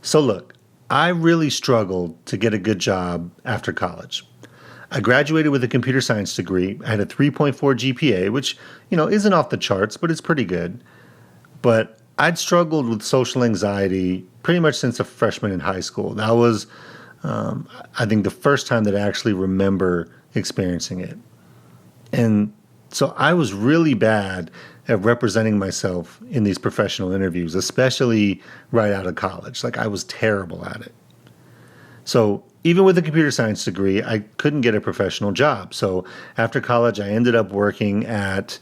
So look, I really struggled to get a good job after college. I graduated with a computer science degree. I had a 3.4 GPA, which, isn't off the charts, but it's pretty good. But I'd struggled with social anxiety pretty much since a freshman in high school. That was, I think, the first time that I actually remember experiencing it. And so I was really bad at representing myself in these professional interviews, especially right out of college. Like I was terrible at it. So even with a computer science degree, I couldn't get a professional job. So after college, I ended up working at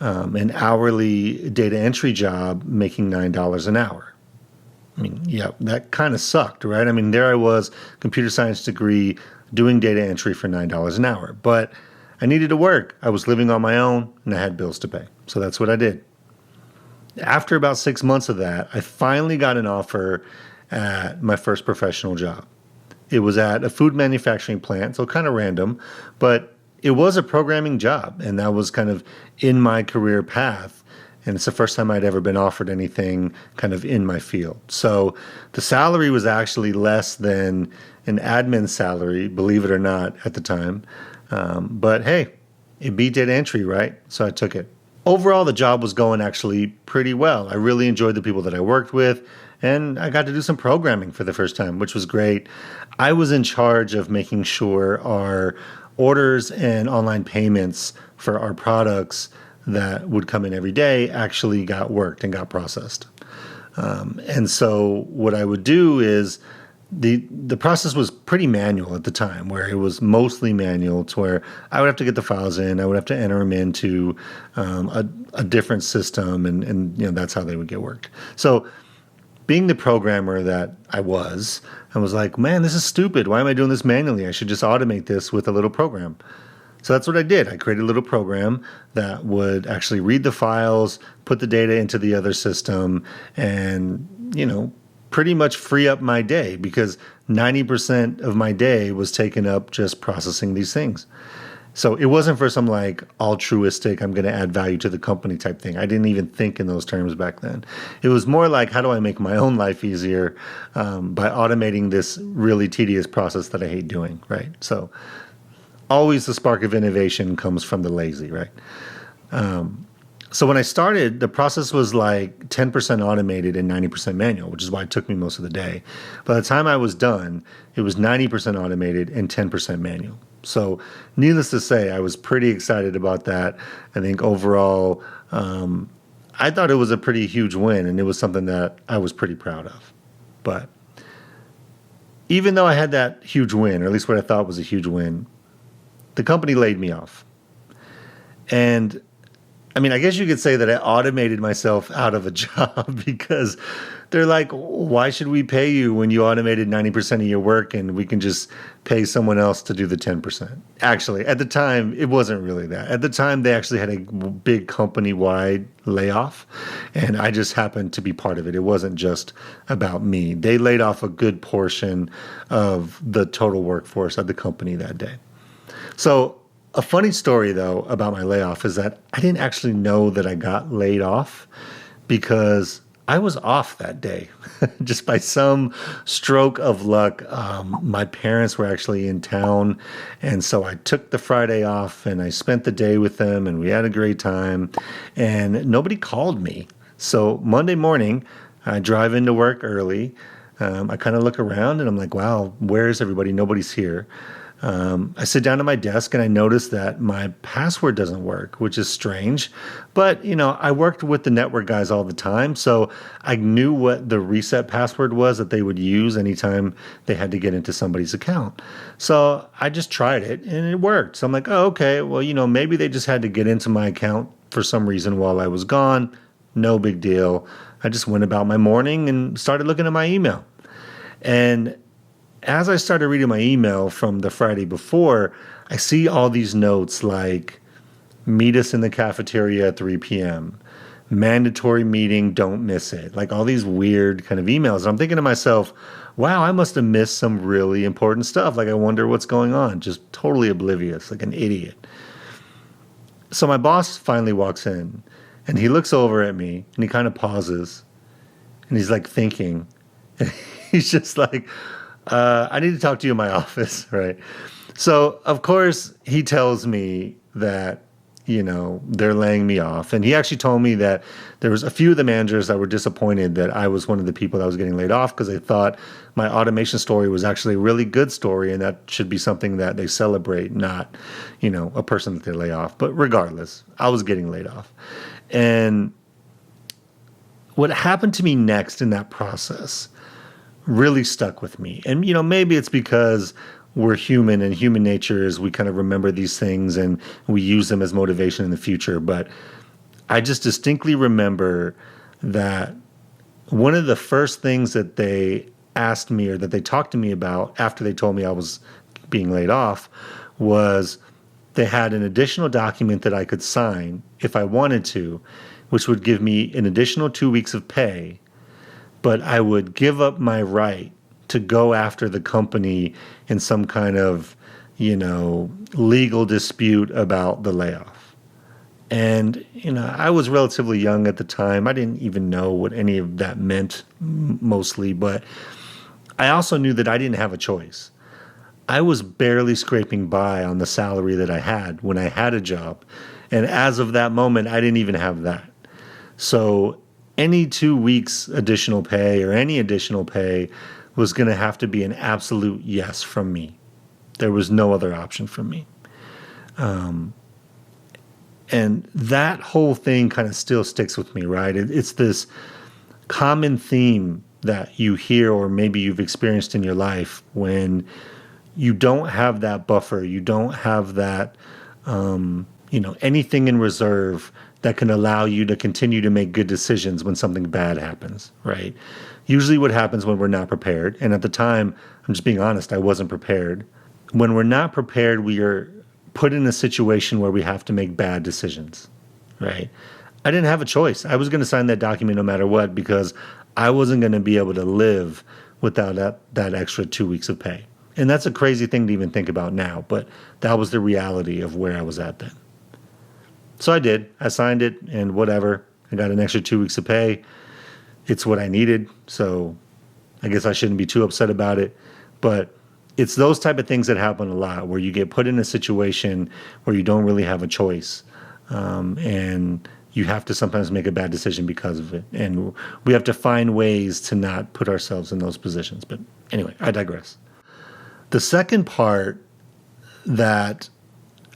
an hourly data entry job making $9 an hour. I mean, yeah, that kind of sucked, right? I mean, there I was, computer science degree, doing data entry for $9 an hour. But I needed to work. I was living on my own and I had bills to pay. So that's what I did. After about 6 months of that, I finally got an offer at my first professional job. It was at a food manufacturing plant, so kind of random, but it was a programming job, and that was kind of in my career path. And it's the first time I'd ever been offered anything kind of in my field. So the salary was actually less than an admin salary, believe it or not, at the time. But hey, it beat data entry, right? So I took it. Overall, the job was going actually pretty well. I really enjoyed the people that I worked with, and I got to do some programming for the first time, which was great. I was in charge of making sure our orders and online payments for our products that would come in every day actually got worked and got processed. And so what I would do is the process was pretty manual at the time, where it was mostly manual, to where I would have to get the files in, I would have to enter them into a different system, and that's how they would get worked. So being the programmer that I was like, man, this is stupid. Why am I doing this manually? I should just automate this with a little program. So that's what I did. I created a little program that would actually read the files, put the data into the other system, and, pretty much free up my day, because 90% of my day was taken up just processing these things. So it wasn't for some like altruistic, I'm going to add value to the company type thing. I didn't even think in those terms back then. It was more like, how do I make my own life easier by automating this really tedious process that I hate doing, right? So always the spark of innovation comes from the lazy, right? So when I started, the process was like 10% automated and 90% manual, which is why it took me most of the day. By the time I was done, it was 90% automated and 10% manual. So needless to say, I was pretty excited about that. I think overall, I thought it was a pretty huge win, and it was something that I was pretty proud of. But even though I had that huge win, or at least what I thought was a huge win, the company laid me off. And I mean, I guess you could say that I automated myself out of a job, because they're like, why should we pay you when you automated 90% of your work and we can just pay someone else to do the 10%? Actually, at the time, it wasn't really that. At the time, they actually had a big company-wide layoff, and I just happened to be part of it. It wasn't just about me. They laid off a good portion of the total workforce at the company that day. So a funny story, though, about my layoff is that I didn't actually know that I got laid off, because I was off that day. Just by some stroke of luck, my parents were actually in town, and so I took the Friday off and I spent the day with them, and we had a great time, and nobody called me. So Monday morning, I drive into work early. I kind of look around and I'm like, wow, where's everybody? Nobody's here. I sit down at my desk and I notice that my password doesn't work, which is strange. But, I worked with the network guys all the time, so I knew what the reset password was that they would use anytime they had to get into somebody's account. So I just tried it and it worked. So I'm like, oh, okay, well, maybe they just had to get into my account for some reason while I was gone. No big deal. I just went about my morning and started looking at my email. And as I started reading my email from the Friday before, I see all these notes like, meet us in the cafeteria at 3 p.m., mandatory meeting, don't miss it. Like all these weird kind of emails. And I'm thinking to myself, wow, I must have missed some really important stuff. Like I wonder what's going on. Just totally oblivious, like an idiot. So my boss finally walks in and he looks over at me and he kind of pauses and he's like thinking. He's just like, I need to talk to you in my office, right? So, of course, he tells me that, they're laying me off. And he actually told me that there was a few of the managers that were disappointed that I was one of the people that was getting laid off because they thought my automation story was actually a really good story and that should be something that they celebrate, not, a person that they lay off. But regardless, I was getting laid off. And what happened to me next in that process really stuck with me. And, maybe it's because we're human and human nature is we kind of remember these things and we use them as motivation in the future. But I just distinctly remember that one of the first things that they asked me or that they talked to me about after they told me I was being laid off was they had an additional document that I could sign if I wanted to, which would give me an additional 2 weeks of pay, but I would give up my right to go after the company in some kind of, legal dispute about the layoff. And, I was relatively young at the time. I didn't even know what any of that meant mostly, but I also knew that I didn't have a choice. I was barely scraping by on the salary that I had when I had a job. And as of that moment, I didn't even have that. So any 2 weeks additional pay or any additional pay was going to have to be an absolute yes from me. There was no other option from me. And that whole thing kind of still sticks with me, right? It's this common theme that you hear or maybe you've experienced in your life when you don't have that buffer, you don't have that, anything in reserve that can allow you to continue to make good decisions when something bad happens, right? Usually what happens when we're not prepared, and at the time, I'm just being honest, I wasn't prepared. When we're not prepared, we are put in a situation where we have to make bad decisions, right? I didn't have a choice. I was going to sign that document no matter what because I wasn't going to be able to live without that extra 2 weeks of pay. And that's a crazy thing to even think about now, but that was the reality of where I was at then. So I did. I signed it and whatever. I got an extra 2 weeks of pay. It's what I needed. So I guess I shouldn't be too upset about it. But it's those type of things that happen a lot where you get put in a situation where you don't really have a choice. And you have to sometimes make a bad decision because of it. And we have to find ways to not put ourselves in those positions. But anyway, I digress. The second part that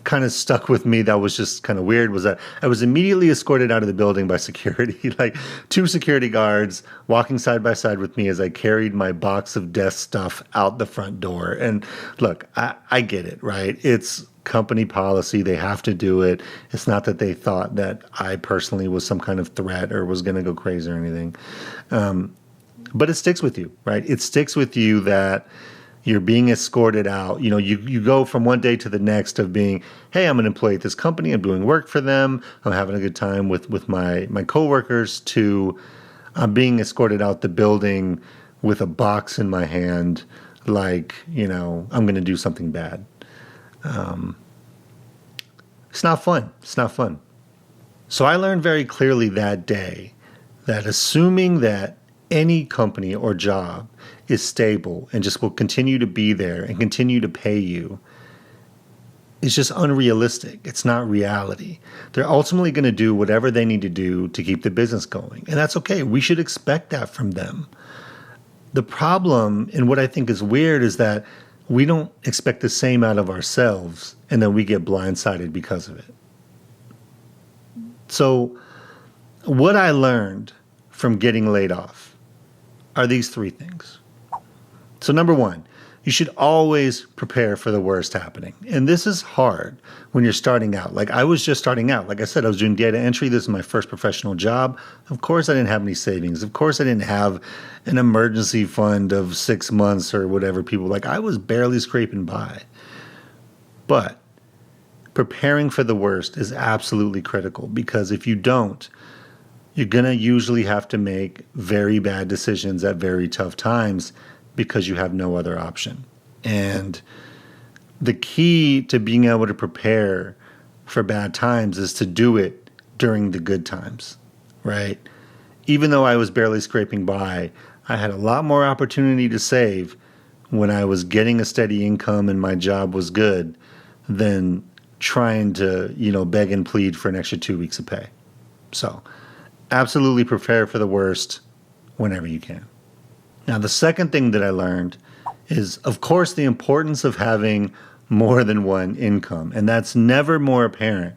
kind of stuck with me that was just kind of weird was that I was immediately escorted out of the building by security, like 2 security guards walking side by side with me as I carried my box of desk stuff out the front door. And look, I get it, right? It's company policy. They have to do it. It's not that they thought that I personally was some kind of threat or was going to go crazy or anything. But it sticks with you, right? It sticks with you that you're being escorted out. You go from one day to the next of being, hey, I'm an employee at this company. I'm doing work for them. I'm having a good time with my coworkers to I'm being escorted out the building with a box in my hand like, I'm going to do something bad. It's not fun. It's not fun. So I learned very clearly that day that assuming that any company or job is stable and just will continue to be there and continue to pay you is just unrealistic. It's not reality. They're ultimately going to do whatever they need to do to keep the business going. And that's okay. We should expect that from them. The problem, and what I think is weird, is that we don't expect the same out of ourselves and then we get blindsided because of it. So what I learned from getting laid off are these 3 things. So number 1, you should always prepare for the worst happening. And this is hard when you're starting out. Like I was just starting out. Like I said, I was doing data entry. This is my first professional job. Of course, I didn't have any savings. Of course, I didn't have an emergency fund of 6 months or whatever people like. I was barely scraping by. But preparing for the worst is absolutely critical because if you don't, you're going to usually have to make very bad decisions at very tough times because you have no other option. And the key to being able to prepare for bad times is to do it during the good times, right? Even though I was barely scraping by, I had a lot more opportunity to save when I was getting a steady income and my job was good than trying to, beg and plead for an extra 2 weeks of pay. So absolutely prepare for the worst whenever you can. Now, the second thing that I learned is, of course, the importance of having more than one income. And that's never more apparent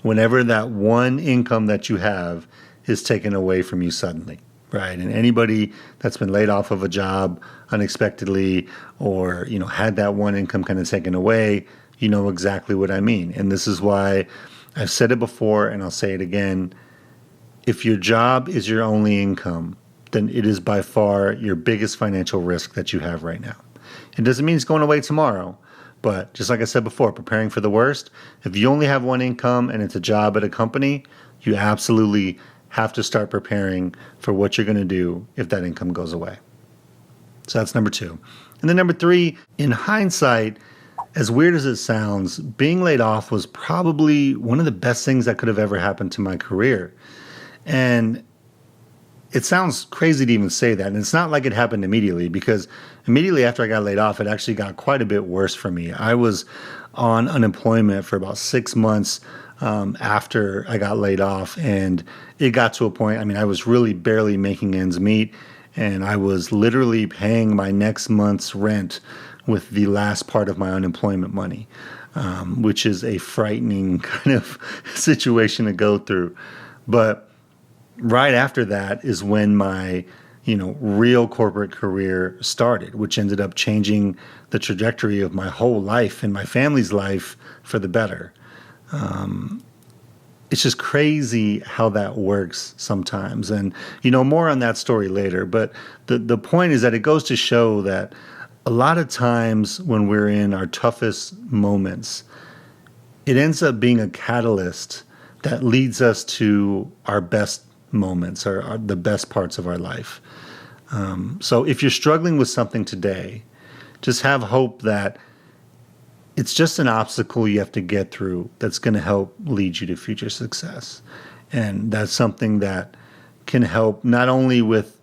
whenever that one income that you have is taken away from you suddenly, right? And anybody that's been laid off of a job unexpectedly or, had that one income kind of taken away, you know exactly what I mean. And this is why I've said it before and I'll say it again. If your job is your only income, then it is by far your biggest financial risk that you have right now. It doesn't mean it's going away tomorrow, but just like I said before, preparing for the worst, if you only have one income and it's a job at a company, you absolutely have to start preparing for what you're going to do if that income goes away. So that's number 2. And then number 3, in hindsight, as weird as it sounds, being laid off was probably one of the best things that could have ever happened to my career. And it sounds crazy to even say that. And it's not like it happened immediately, because immediately after I got laid off, it actually got quite a bit worse for me. I was on unemployment for about 6 months after I got laid off. And it got to a point, I was really barely making ends meet. And I was literally paying my next month's rent with the last part of my unemployment money, which is a frightening kind of situation to go through. But right after that is when my, real corporate career started, which ended up changing the trajectory of my whole life and my family's life for the better. It's just crazy how that works sometimes. And, more on that story later. But the point is that it goes to show that a lot of times when we're in our toughest moments, it ends up being a catalyst that leads us to our best moments or the best parts of our life. So if you're struggling with something today, just have hope that it's just an obstacle you have to get through that's going to help lead you to future success. And that's something that can help not only with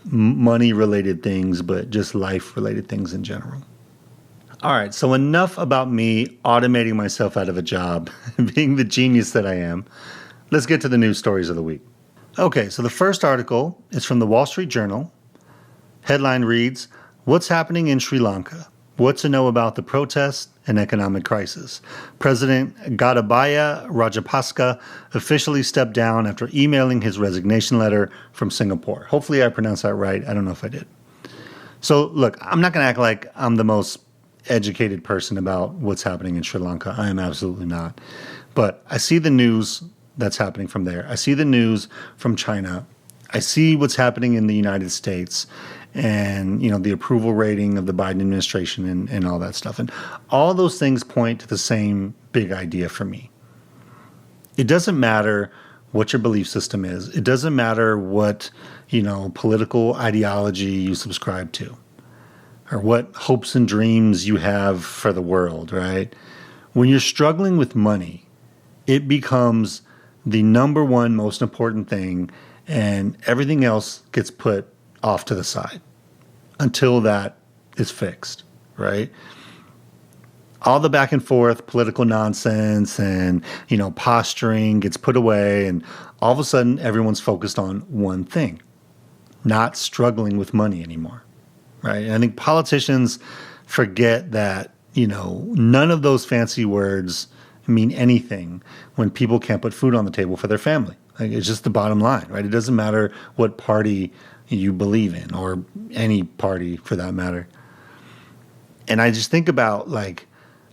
money-related things, but just life-related things in general. All right, so enough about me automating myself out of a job, being the genius that I am. Let's get to the news stories of the week. Okay, so the first article is from the Wall Street Journal. Headline reads, "What's happening in Sri Lanka? What to know about the protests and economic crisis. President Gotabaya Rajapaksa officially stepped down after emailing his resignation letter from Singapore." Hopefully I pronounced that right. I don't know if I did. So look, I'm not going to act like I'm the most educated person about what's happening in Sri Lanka. I am absolutely not. But I see the news that's happening from there. I see the news from China. I see what's happening in the United States and, the approval rating of the Biden administration and all that stuff. And all those things point to the same big idea for me. It doesn't matter what your belief system is. It doesn't matter what, political ideology you subscribe to or what hopes and dreams you have for the world, right? When you're struggling with money, it becomes the number one most important thing, and everything else gets put off to the side until that is fixed, right? All the back and forth political nonsense and, posturing gets put away, and all of a sudden everyone's focused on one thing, not struggling with money anymore, right? And I think politicians forget that, none of those fancy words mean anything when people can't put food on the table for their family. Like, it's just the bottom line, right? It doesn't matter what party you believe in, or any party for that matter. And I just think about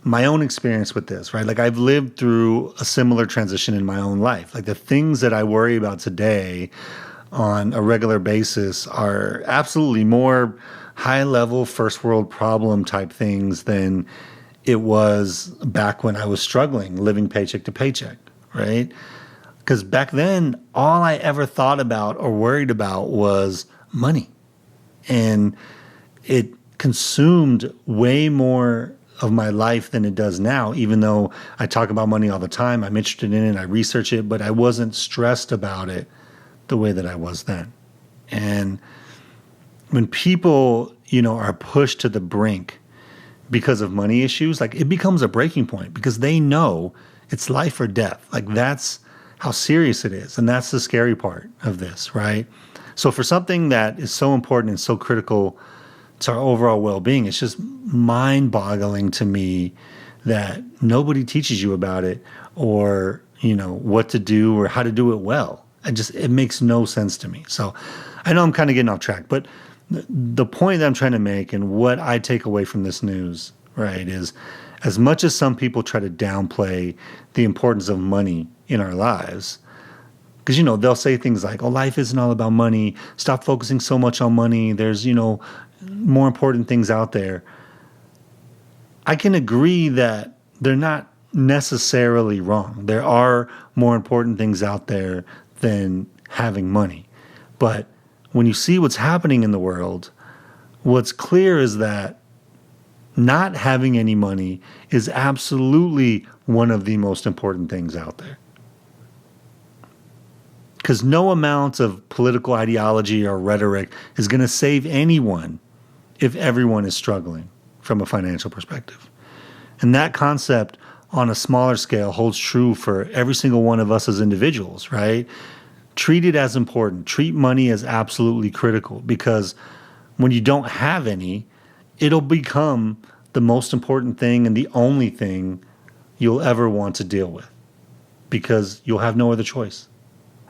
my own experience with this, right? I've lived through a similar transition in my own life. The things that I worry about today on a regular basis are absolutely more high level first world problem type things than it was back when I was struggling, living paycheck to paycheck, right? Because back then, all I ever thought about or worried about was money. And it consumed way more of my life than it does now, even though I talk about money all the time. I'm interested in it, I research it, but I wasn't stressed about it the way that I was then. And when people, are pushed to the brink because of money issues, like it becomes a breaking point because they know it's life or death. Like that's how serious it is. And that's the scary part of this, right? So for something that is so important and so critical to our overall well-being, it's just mind-boggling to me that nobody teaches you about it or, what to do or how to do it well. It makes no sense to me. So I know I'm kind of getting off track, but the point that I'm trying to make and what I take away from this news, right, is as much as some people try to downplay the importance of money in our lives, because, they'll say things like, oh, life isn't all about money. Stop focusing so much on money. There's, more important things out there. I can agree that they're not necessarily wrong. There are more important things out there than having money. But when you see what's happening in the world, what's clear is that not having any money is absolutely one of the most important things out there. Because no amount of political ideology or rhetoric is going to save anyone if everyone is struggling from a financial perspective. And that concept on a smaller scale holds true for every single one of us as individuals, right? Treat it as important. Treat money as absolutely critical because when you don't have any, it'll become the most important thing and the only thing you'll ever want to deal with because you'll have no other choice.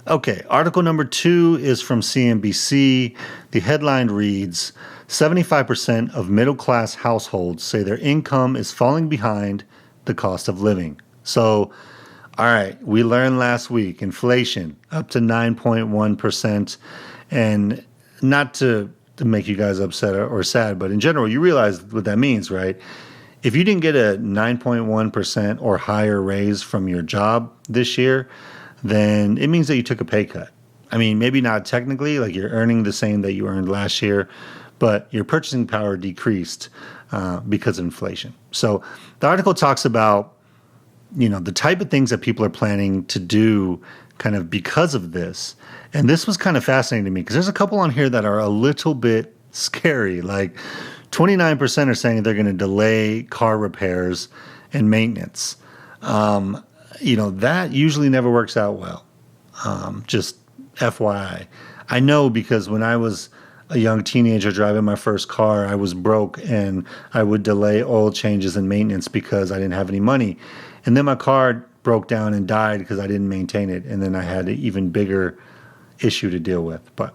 Okay, article number 2 is from CNBC. The headline reads, 75% of middle-class households say their income is falling behind the cost of living. So, all right, we learned last week, inflation up to 9.1%. And not to make you guys upset or sad, but in general, you realize what that means, right? If you didn't get a 9.1% or higher raise from your job this year, then it means that you took a pay cut. I mean, maybe not technically, like you're earning the same that you earned last year, but your purchasing power decreased because of inflation. So the article talks about, the type of things that people are planning to do kind of because of this. And this was kind of fascinating to me because there's a couple on here that are a little bit scary. Like 29% are saying they're going to delay car repairs and maintenance. That usually never works out well. Just FYI. I know because when I was a young teenager driving my first car, I was broke and I would delay oil changes and maintenance because I didn't have any money. And then my car broke down and died because I didn't maintain it. And then I had an even bigger issue to deal with. But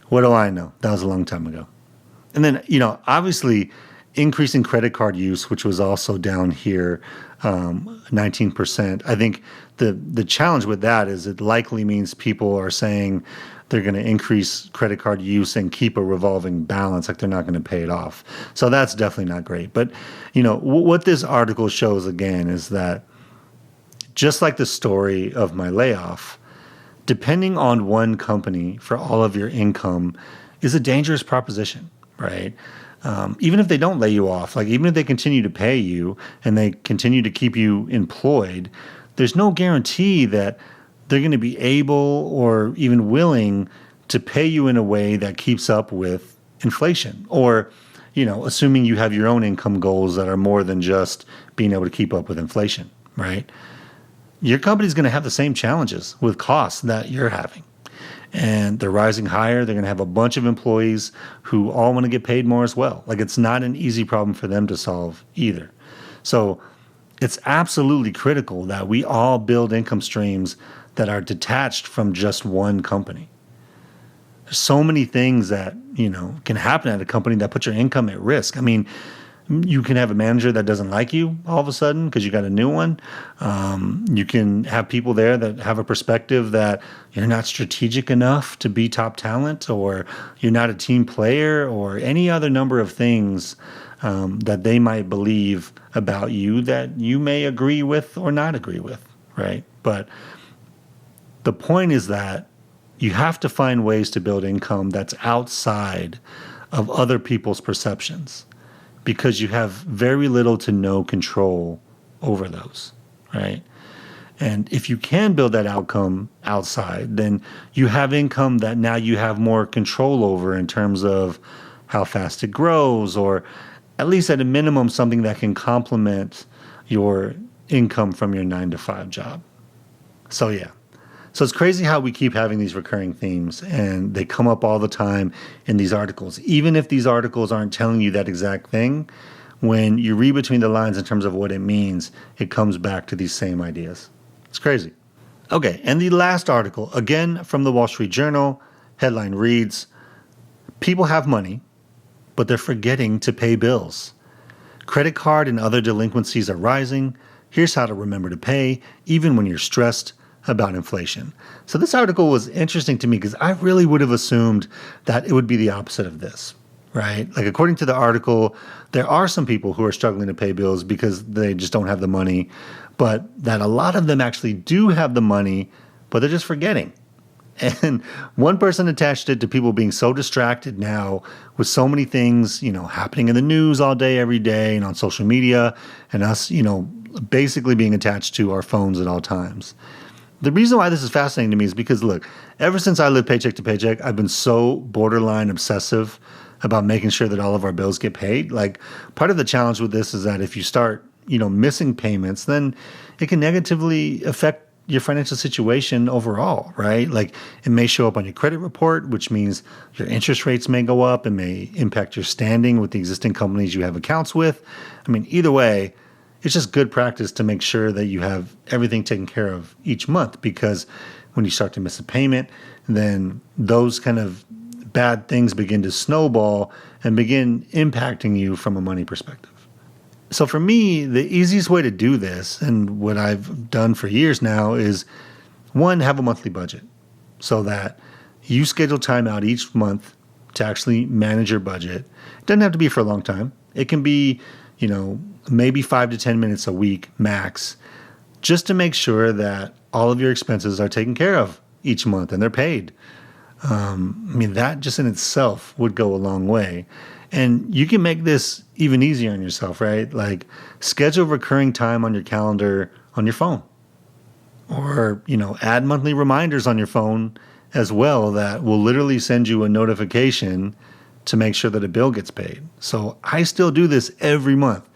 what do I know? That was a long time ago. And then, obviously increasing credit card use, which was also down here, 19%. I think the challenge with that is it likely means people are saying they're going to increase credit card use and keep a revolving balance, like they're not going to pay it off. So that's definitely not great. But, what this article shows again is that just like the story of my layoff, depending on one company for all of your income is a dangerous proposition, right? Even if they don't lay you off, like even if they continue to pay you and they continue to keep you employed, there's no guarantee that they're going to be able or even willing to pay you in a way that keeps up with inflation or, assuming you have your own income goals that are more than just being able to keep up with inflation, right? Your company's going to have the same challenges with costs that you're having. And they're rising higher. They're going to have a bunch of employees who all want to get paid more as well. Like it's not an easy problem for them to solve either. So it's absolutely critical that we all build income streams that are detached from just one company. There's so many things that, can happen at a company that put your income at risk. I mean, you can have a manager that doesn't like you all of a sudden because you got a new one. You can have people there that have a perspective that you're not strategic enough to be top talent or you're not a team player or any other number of things that they might believe about you that you may agree with or not agree with, right? But the point is that you have to find ways to build income that's outside of other people's perceptions, because you have very little to no control over those, right? And if you can build that outcome outside, then you have income that now you have more control over in terms of how fast it grows, or at least at a minimum, something that can complement your income from your 9 to 5 job. So yeah. So it's crazy how we keep having these recurring themes, and they come up all the time in these articles. Even if these articles aren't telling you that exact thing, when you read between the lines in terms of what it means, it comes back to these same ideas. It's crazy. Okay, and the last article, again from the Wall Street Journal, headline reads, "People have money, but they're forgetting to pay bills. Credit card and other delinquencies are rising. Here's how to remember to pay, even when you're stressed about inflation." So this article was interesting to me because I really would have assumed that it would be the opposite of this, right? Like, according to the article, there are some people who are struggling to pay bills because they just don't have the money, but that a lot of them actually do have the money, but they're just forgetting. And one person attached it to people being so distracted now with so many things, happening in the news all day, every day, and on social media, and us, basically being attached to our phones at all times. The reason why this is fascinating to me is because, look, ever since I lived paycheck to paycheck, I've been so borderline obsessive about making sure that all of our bills get paid. Like, part of the challenge with this is that if you start, missing payments, then it can negatively affect your financial situation overall, right? Like, it may show up on your credit report, which means your interest rates may go up and may impact your standing with the existing companies you have accounts with. I mean, either way, it's just good practice to make sure that you have everything taken care of each month, because when you start to miss a payment, then those kind of bad things begin to snowball and begin impacting you from a money perspective. So for me, the easiest way to do this, and what I've done for years now, is one, have a monthly budget so that you schedule time out each month to actually manage your budget. It doesn't have to be for a long time. It can be, maybe 5 to 10 minutes a week max, just to make sure that all of your expenses are taken care of each month and they're paid. That just in itself would go a long way. And you can make this even easier on yourself, right? Like, schedule recurring time on your calendar on your phone, or, add monthly reminders on your phone as well that will literally send you a notification to make sure that a bill gets paid. So I still do this every month.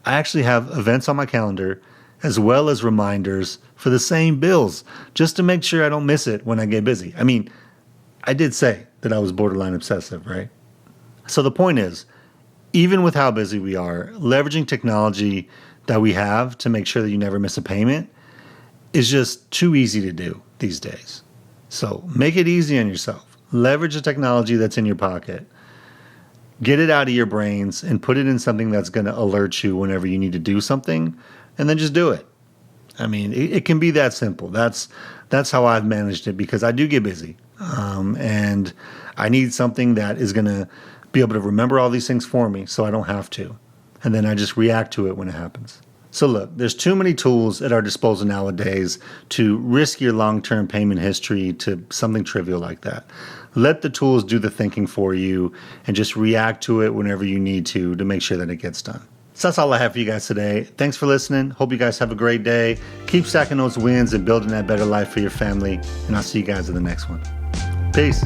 I actually have events on my calendar as well as reminders for the same bills, just to make sure I don't miss it when I get busy. I did say that I was borderline obsessive, right? So the point is, even with how busy we are, leveraging technology that we have to make sure that you never miss a payment is just too easy to do these days. So make it easy on yourself. Leverage the technology that's in your pocket. Get it out of your brains and put it in something that's going to alert you whenever you need to do something, and then just do it. It can be that simple. That's how I've managed it, because I do get busy. And I need something that is going to be able to remember all these things for me so I don't have to. And then I just react to it when it happens. So look, there's too many tools at our disposal nowadays to risk your long-term payment history to something trivial like that. Let the tools do the thinking for you, and just react to it whenever you need to make sure that it gets done. So that's all I have for you guys today. Thanks for listening. Hope you guys have a great day. Keep stacking those wins and building that better life for your family. And I'll see you guys in the next one. Peace.